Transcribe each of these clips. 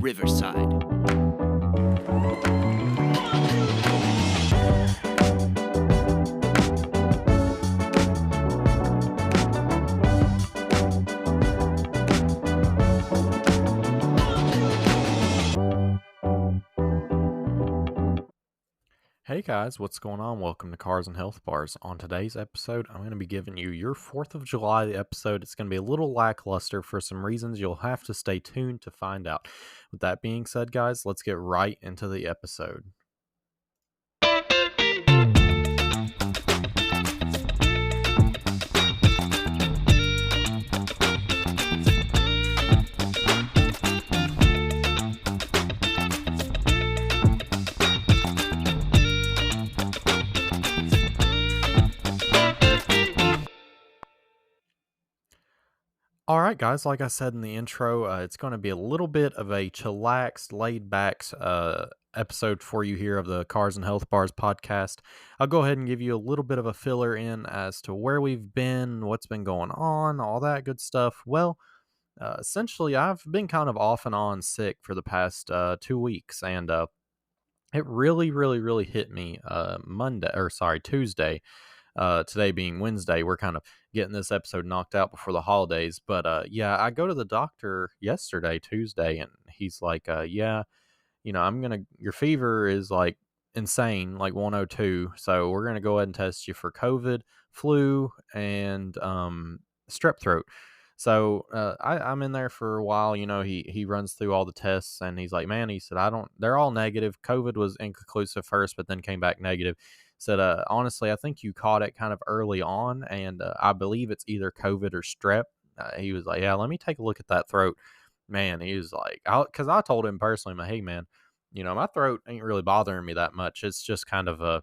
Riverside. Hey guys, what's going on? Welcome to Cars and Health Bars. On today's episode, I'm going to be giving you your 4th of July episode. It's going to be a little lackluster for some reasons. You'll have to stay tuned to find out. With that being said, guys, let's get right into the episode. All right, guys, like I said in the intro, it's going to be a little bit of a chillaxed, laid back episode for you here of the Cars and Health Bars podcast. I'll go ahead and give you a little bit of a filler in as to where we've been, what's been going on, all that good stuff. Well, essentially, I've been kind of off and on sick for the past 2 weeks, and it really hit me Tuesday. Today being Wednesday, we're kind of getting this episode knocked out before the holidays. But yeah, I go to the doctor yesterday, Tuesday, and he's like, yeah, your fever is like insane, like 102. So we're going to go ahead and test you for COVID, flu, and strep throat. So I'm in there for a while. He runs through all the tests, and he's like, man, he said, they're all negative. COVID was inconclusive first, but then came back negative. Said, honestly, I think you caught it kind of early on, and I believe it's either COVID or strep. He was like, yeah, let me take a look at that throat. Man, he was like, because I told him personally, I'm like, hey, man, my throat ain't really bothering me that much. It's just kind of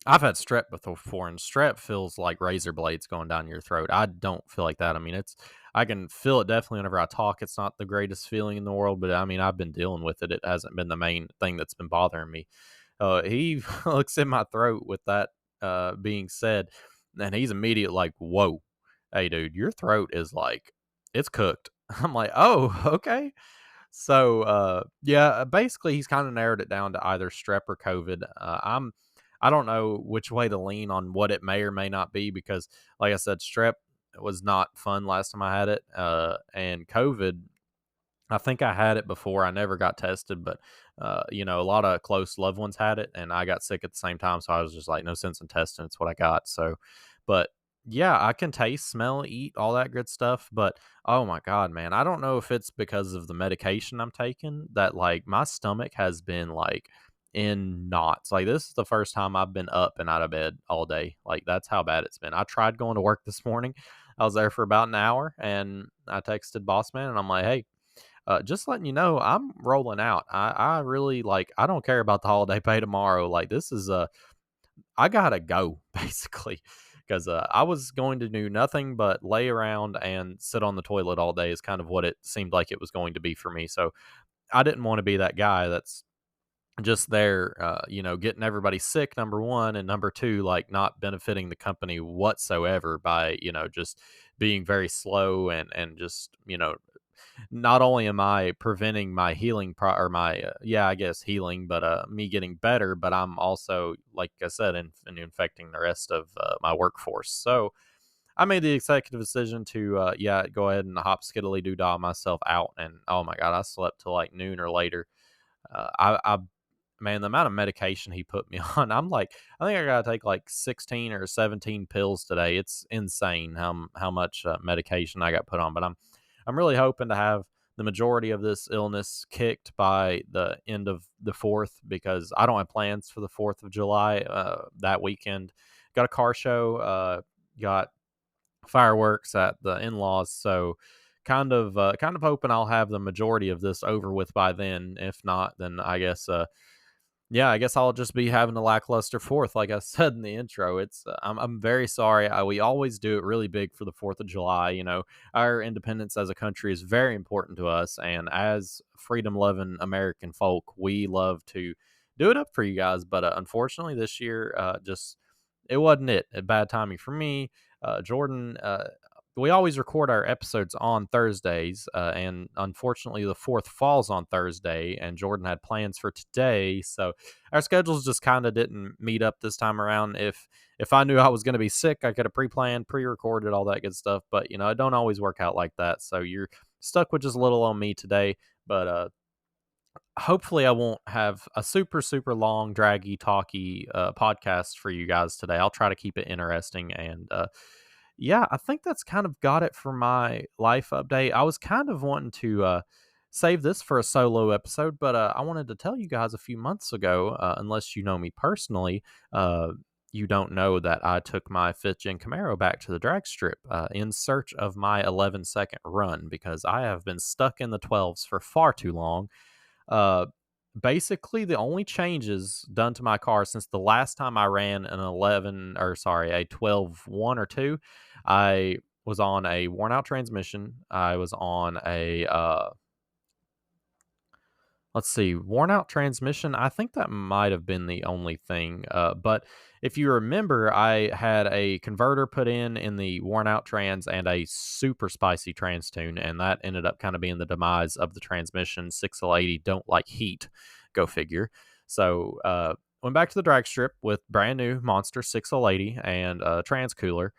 I've had strep before, and strep feels like razor blades going down your throat. I don't feel like that. I mean, I can feel it definitely whenever I talk. It's not the greatest feeling in the world, but I mean, I've been dealing with it. It hasn't been the main thing that's been bothering me. He looks in my throat with that being said, and he's immediate like, whoa, hey, dude, your throat is like, it's cooked. I'm like, oh, okay. So, yeah, basically, he's kind of narrowed it down to either strep or COVID. I don't know which way to lean on what it may or may not be because, like I said, strep was not fun last time I had it, and COVID. I think I had it before. I never got tested, but a lot of close loved ones had it, and I got sick at the same time. So I was just like, no sense in testing. It's what I got. So, but yeah, I can taste, smell, eat, all that good stuff. But oh my god, man, I don't know if it's because of the medication I'm taking that like my stomach has been like in knots. Like this is the first time I've been up and out of bed all day. Like that's how bad it's been. I tried going to work this morning. I was there for about an hour, and I texted boss man, and I'm like, hey. Just letting you know, I'm rolling out. I really like. I don't care about the holiday pay tomorrow. Like this is I gotta go basically because I was going to do nothing but lay around and sit on the toilet all day. Is kind of what it seemed like it was going to be for me. So I didn't want to be that guy that's just there, getting everybody sick. Number one, and number two, like not benefiting the company whatsoever by just being very slow and just not only am I preventing my healing or my I guess healing, but me getting better, but I'm also, like I said, infecting the rest of my workforce. So I made the executive decision to go ahead and hop skiddly doo dah myself out, and oh my god, I slept till like noon or later. I man, the amount of medication he put me on, I'm like, I think I gotta take like 16 or 17 pills today. It's insane how much medication I got put on, but I'm really hoping to have the majority of this illness kicked by the end of the 4th because I don't have plans for the 4th of July that weekend. Got a car show, got fireworks at the in-laws, so kind of hoping I'll have the majority of this over with by then. If not, then I guess I'll just be having a lackluster 4th, like I said in the intro. I'm very sorry. We always do it really big for the 4th of July. Our independence as a country is very important to us, and as freedom-loving American folk, we love to do it up for you guys. But unfortunately, this year, just it wasn't it. Bad timing for me. Jordan we always record our episodes on Thursdays, and unfortunately, the fourth falls on Thursday, and Jordan had plans for today, so our schedules just kind of didn't meet up this time around. If I knew I was going to be sick, I could have pre-planned, pre-recorded, all that good stuff. But it don't always work out like that. So you're stuck with just a little on me today. But hopefully I won't have a super, super long, draggy, talky podcast for you guys today. I'll try to keep it interesting. And yeah, I think that's kind of got it for my life update. I was kind of wanting to save this for a solo episode, but I wanted to tell you guys a few months ago, unless you know me personally, you don't know that I took my 5th Gen Camaro back to the drag strip in search of my 11-second run because I have been stuck in the 12s for far too long. Uh, Basically, the only changes done to my car since the last time I ran an a 12 1 or 2, I was on a worn out transmission. I was on a let's see, worn out transmission. I think that might have been the only thing. But if you remember, I had a converter put in the worn out trans and a super spicy trans tune, and that ended up kind of being the demise of the transmission. 6L80 don't like heat, go figure. So went back to the drag strip with brand new Monster 6L80 and a trans cooler,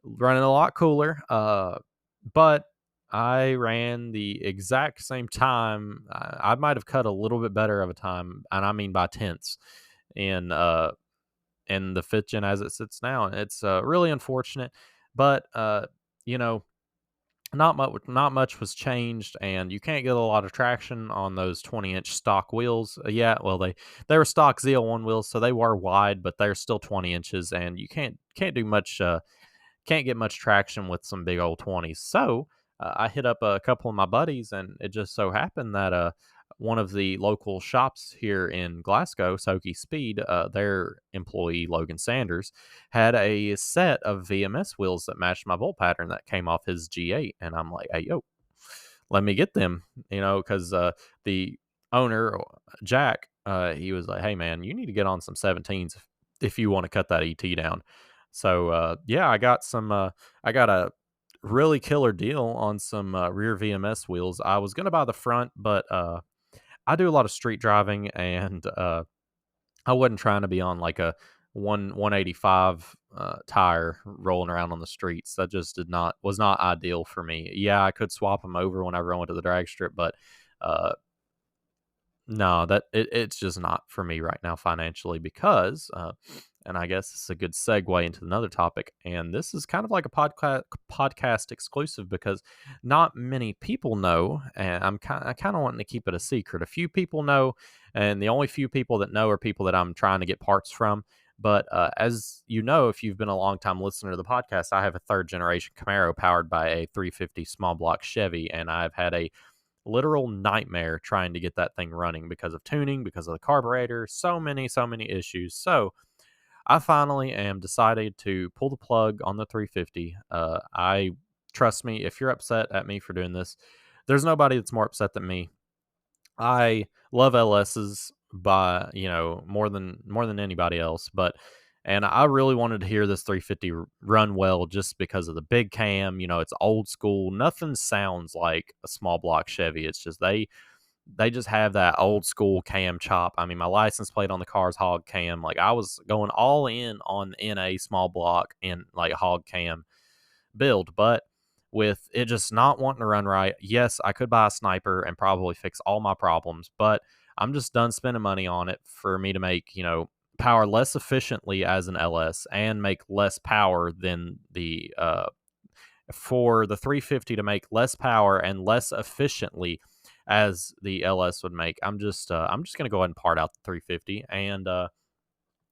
running a lot cooler. But I ran the exact same time. I might have cut a little bit better of a time, and I mean by tenths in the 5th gen as it sits now. And it's really unfortunate, but you know, not much was changed, and you can't get a lot of traction on those 20-inch stock wheels. Yeah, well they were stock ZL1 wheels, so they were wide, but they're still 20 inches, and you can't do much. Can't get much traction with some big old 20s. So I hit up a couple of my buddies, and it just so happened that one of the local shops here in Glasgow, Soki Speed, their employee, Logan Sanders, had a set of VMS wheels that matched my bolt pattern that came off his G8. And I'm like, hey, yo, let me get them, because the owner, Jack, he was like, hey, man, you need to get on some 17s if you want to cut that ET down. So yeah, I got a really killer deal on some rear VMS wheels. I was gonna buy the front, but I do a lot of street driving, and I wasn't trying to be on like a 185 tire rolling around on the streets. That just was not ideal for me. Yeah, I could swap them over whenever I went to the drag strip, but uh, no, it's just not for me right now financially because, and I guess it's a good segue into another topic. And this is kind of like a podcast exclusive because not many people know, and I kind of wanting to keep it a secret. A few people know, and the only few people that know are people that I'm trying to get parts from. But as you know, if you've been a long time listener to the podcast, I have a 3rd generation Camaro powered by a 350 small block Chevy, and I've had a literal nightmare trying to get that thing running because of tuning, because of the carburetor, so many issues. So I finally am decided to pull the plug on the 350. I trust me, if you're upset at me for doing this, there's nobody that's more upset than me. I love LSs by, more than anybody else, and I really wanted to hear this 350 run well just because of the big cam. It's old school. Nothing sounds like a small block Chevy. It's just they just have that old school cam chop. I mean, my license plate on the car is hog cam. Like I was going all in on NA small block and like hog cam build, but with it just not wanting to run right, yes, I could buy a sniper and probably fix all my problems, but I'm just done spending money on it for me to make, power less efficiently as an LS and make less power than for the 350 to make less power and less efficiently as the LS would make. I'm just going to go ahead and part out the 350, and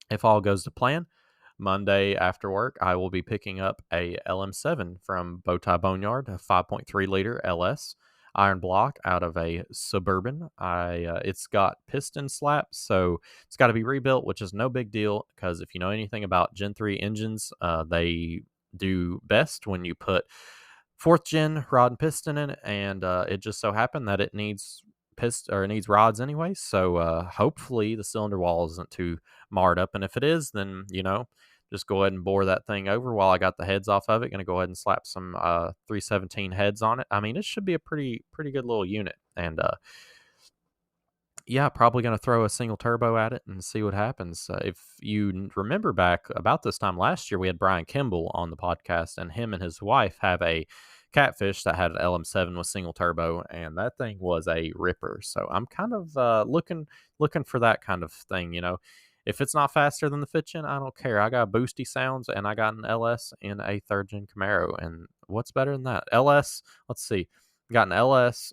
if all goes to plan, Monday after work, I will be picking up a LM7 from Bowtie Boneyard, a 5.3 liter LS iron block out of a Suburban. It's got piston slaps, so it's got to be rebuilt, which is no big deal because if you know anything about Gen 3 engines, they do best when you put 4th gen rod and piston in it, and it just so happened that it needs it needs rods anyway. So hopefully the cylinder wall isn't too marred up, and if it is, then just go ahead and bore that thing over while I got the heads off of it. Gonna go ahead and slap some 317 heads on it. I mean, it should be a pretty good little unit. And yeah, probably going to throw a single turbo at it and see what happens. If you remember back about this time last year, we had Brian Kimball on the podcast, and him and his wife have a catfish that had an LM7 with single turbo, and that thing was a ripper. So I'm kind of looking for that kind of thing. If it's not faster than the fifth gen, I don't care. I got boosty sounds, and I got an LS in a third gen Camaro, and what's better than that? LS. Let's see. Got an LS,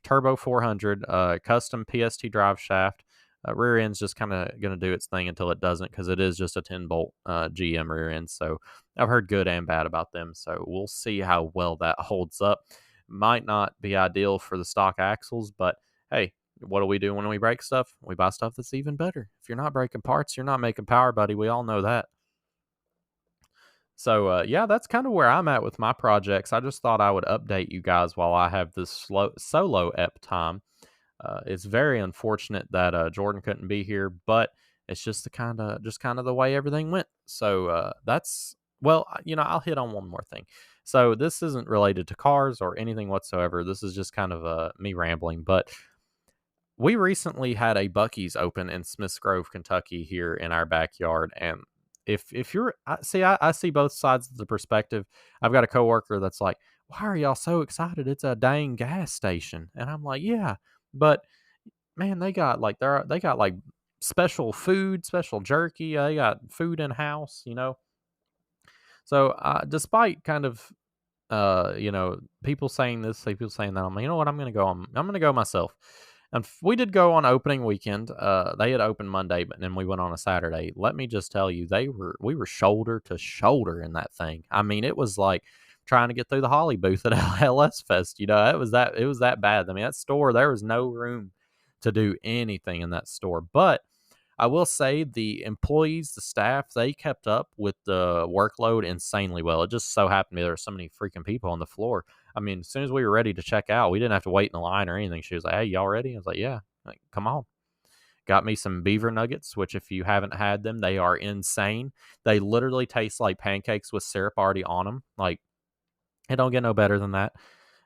turbo 400, custom PST drive shaft. Rear end's just kind of going to do its thing until it doesn't, because it is just a 10 bolt GM rear end. So I've heard good and bad about them. So we'll see how well that holds up. Might not be ideal for the stock axles, but hey, what do we do when we break stuff? We buy stuff that's even better. If you're not breaking parts, you're not making power, buddy. We all know that. So, yeah, that's kind of where I'm at with my projects. I just thought I would update you guys while I have this solo ep time. It's very unfortunate that Jordan couldn't be here, but it's just the kind of the way everything went. So that's well, I'll hit on one more thing. So this isn't related to cars or anything whatsoever. This is just kind of me rambling, but we recently had a Buc-ee's open in Smiths Grove, Kentucky, here in our backyard, and if you're I see both sides of the perspective. I've got a coworker that's like, "Why are y'all so excited? It's a dang gas station," and I'm like, "Yeah, but man, they got like special food, special jerky. They got food in house, So despite kind of people saying this, people saying that. I'm like, you know what? I'm gonna go myself. And we did go on opening weekend. They had opened Monday, but then we went on a Saturday. Let me just tell you, we were shoulder to shoulder in that thing. I mean, it was like trying to get through the Holly booth at LS Fest. It was that bad. I mean, that store, there was no room to do anything in that store. But I will say the employees, the staff, they kept up with the workload insanely well. It just so happened to be there were so many freaking people on the floor. I mean, as soon as we were ready to check out, we didn't have to wait in the line or anything. She was like, "Hey, y'all ready?" I was like, "Yeah." Like, come on. Got me some beaver nuggets, which if you haven't had them, they are insane. They literally taste like pancakes with syrup already on them. Like, it don't get no better than that.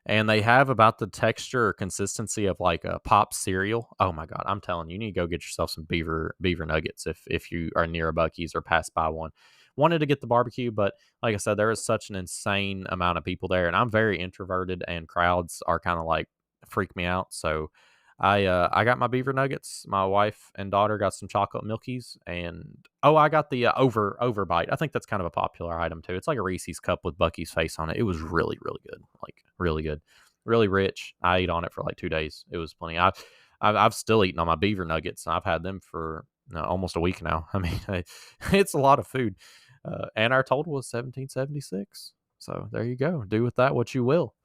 And they have about the texture or consistency of like a pop cereal. Oh my god, I'm telling you, you need to go get yourself some beaver nuggets if you are near a Buc-ee's or pass by one. Wanted to get the barbecue, but like I said, there is such an insane amount of people there, and I'm very introverted, and crowds are kind of like freak me out. So I got my beaver nuggets. My wife and daughter got some chocolate milkies, and I got the overbite. I think that's kind of a popular item too. It's like a Reese's cup with Bucky's face on it. It was really really good, like really good, really rich. I ate on it for like 2 days. It was plenty. I've still eaten on my beaver nuggets. And I've had them for almost a week now. I mean, it's a lot of food, and our total was 1776. So there you go. Do with that what you will.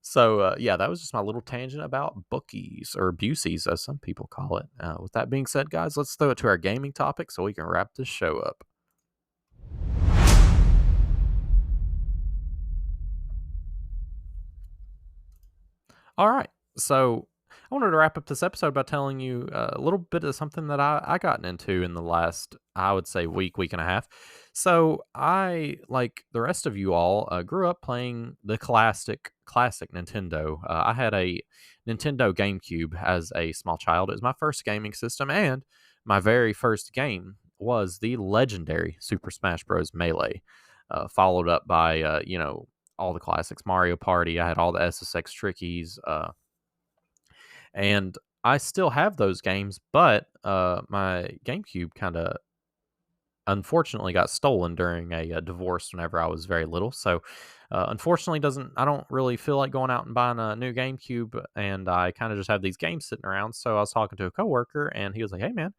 So, yeah, that was just my little tangent about bookies or Buseys, as some people call it. With that being said, guys, let's throw it to our gaming topic so we can wrap this show up. All right. So, I wanted to wrap up this episode by telling you a little bit of something that I gotten into in the last, I would say, week and a half. So, I, like the rest of you all, grew up playing the classic Nintendo. I had a Nintendo GameCube as a small child. It was my first gaming system, and my very first game was the legendary Super Smash Bros. Melee, followed up by, all the classics, Mario Party. I had all the SSX Trickies, and I still have those games, but my GameCube kind of unfortunately got stolen during a divorce whenever I was very little. So unfortunately, doesn't I don't really feel like going out and buying a new GameCube, and I kind of just have these games sitting around. So I was talking to a coworker, and he was like, "Hey, man."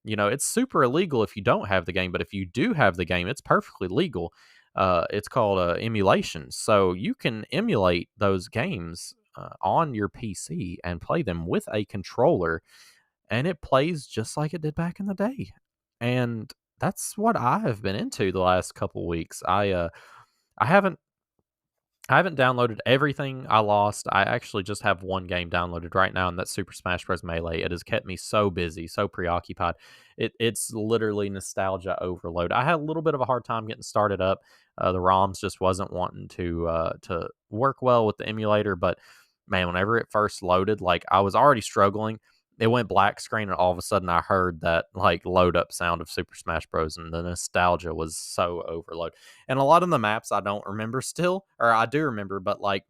It's super illegal if you don't have the game, but if you do have the game, it's perfectly legal. It's called emulation. So you can emulate those games on your PC and play them with a controller, and it plays just like it did back in the day. And that's what I have been into the last couple weeks. I haven't I haven't downloaded everything I lost. I actually just have one game downloaded right now, and that's Super Smash Bros. Melee. It has kept me so busy, so preoccupied. It's literally nostalgia overload. I had a little bit of a hard time getting started up. The ROMs just wasn't wanting to work well with the emulator, but man, whenever it first loaded, like I was already struggling. It went black screen, and all of a sudden, I heard that like load up sound of Super Smash Bros. And the nostalgia was so overload. And a lot of the maps I don't remember still, or I do remember, but like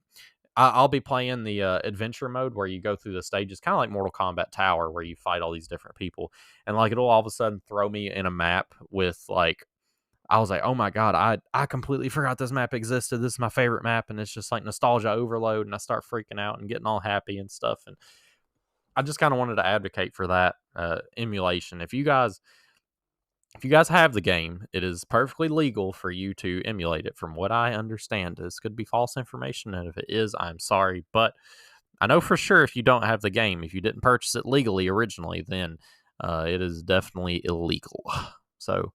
I'll be playing the adventure mode where you go through the stages, kind of like Mortal Kombat Tower, where you fight all these different people, and like it'll all of a sudden throw me in a map with like I was like, oh my god, I completely forgot this map existed. This is my favorite map, and it's just like nostalgia overload, and I start freaking out and getting all happy and stuff, and I just kind of wanted to advocate for that emulation. If you guys have the game, it is perfectly legal for you to emulate it. From what I understand, this could be false information, and if it is, I'm sorry. But I know for sure if you don't have the game, if you didn't purchase it legally originally, then it is definitely illegal. So,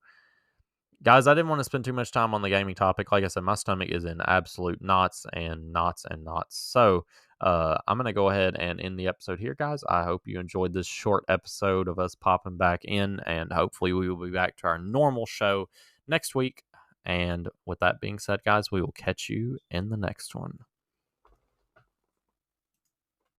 guys, I didn't want to spend too much time on the gaming topic. Like I said, my stomach is in absolute knots and knots and knots. So, I'm going to go ahead and end the episode here, guys. I hope you enjoyed this short episode of us popping back in, and hopefully, we will be back to our normal show next week. And with that being said, guys, we will catch you in the next one.